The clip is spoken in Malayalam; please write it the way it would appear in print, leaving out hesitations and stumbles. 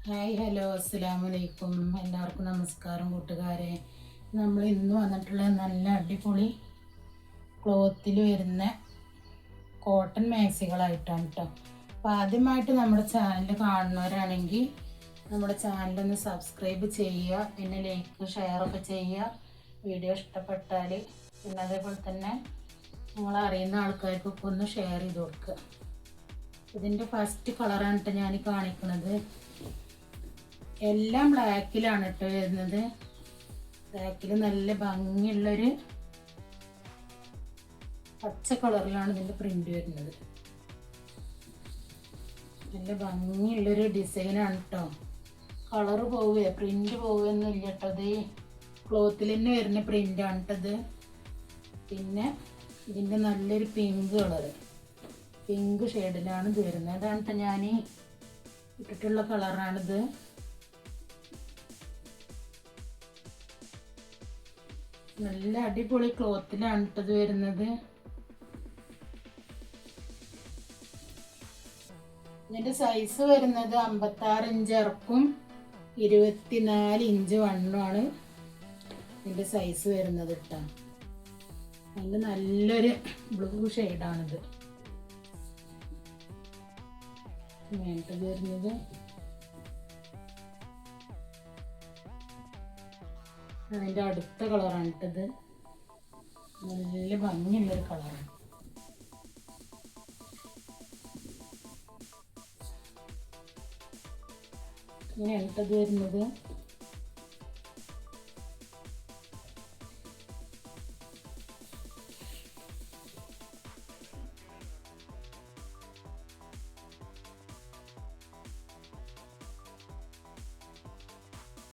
ഹായ് ഹലോ അസ്സലാമു അലൈക്കും. എല്ലാവർക്കും നമസ്കാരം കൂട്ടുകാരെ. നമ്മൾ ഇന്ന് വന്നിട്ടുള്ള നല്ല അടിപൊളി ക്ലോത്തിൽ വരുന്ന കോട്ടൺ മാക്സികളായിട്ടാണ് കേട്ടോ. അപ്പോൾ ആദ്യമായിട്ട് നമ്മുടെ ചാനൽ കാണുന്നവരാണെങ്കിൽ നമ്മുടെ ചാനലൊന്ന് സബ്സ്ക്രൈബ് ചെയ്യുക, പിന്നെ ലൈക്ക് ഷെയറൊക്കെ ചെയ്യുക. വീഡിയോ ഇഷ്ടപ്പെട്ടാൽ പിന്നെ അതേപോലെ തന്നെ നിങ്ങൾ അറിയുന്ന ആൾക്കാർക്കൊക്കെ ഒന്ന് ഷെയർ ചെയ്ത് കൊടുക്കുക. ഇതിൻ്റെ ഫസ്റ്റ് കളറാണ് കേട്ടോ ഞാൻ കാണിക്കുന്നത്. എല്ലാം ബ്ലാക്കിലാണ് കേട്ടോ വരുന്നത്. ബ്ലാക്കിൽ നല്ല ഭംഗിയുള്ളൊരു പച്ച കളറിലാണ് ഇതിൻ്റെ പ്രിൻ്റ് വരുന്നത്. നല്ല ഭംഗിയുള്ളൊരു ഡിസൈനാണ് കേട്ടോ. കളറ് പോവുക പ്രിൻ്റ് പോവുകയൊന്നുമില്ല കേട്ടോ. ഇത് ക്ലോത്തിൽ തന്നെ വരുന്ന പ്രിൻ്റാണ് കേട്ടത്. പിന്നെ ഇതിൻ്റെ നല്ലൊരു പിങ്ക് കളറ്, പിങ്ക് ഷെയ്ഡിലാണ് ഇത് വരുന്നത്. അതാണ് കേട്ടോ ഞാൻ ഇട്ടിട്ടുള്ള കളറാണിത്. നല്ല അടിപൊളി ക്ലോത്തിലാണ് ഇട്ടത് വരുന്നത്. ഇതിൻ്റെ സൈസ് വരുന്നത് 56 ഇഞ്ച് ഇറക്കും 24 ഇഞ്ച് വണ്ണമാണ് ഇതിൻ്റെ സൈസ് വരുന്നത് കേട്ടോ. നല്ലൊരു ബ്ലൂ ഷെയ്ഡാണിത് വേണ്ടത് വരുന്നത്. അതിൻ്റെ അടുത്ത കളറാണ് ഇട്ടത്. നല്ല ഭംഗിയുള്ളൊരു കളറാണ്. ഇങ്ങനെയാണ് ഇട്ടത് വരുന്നത്.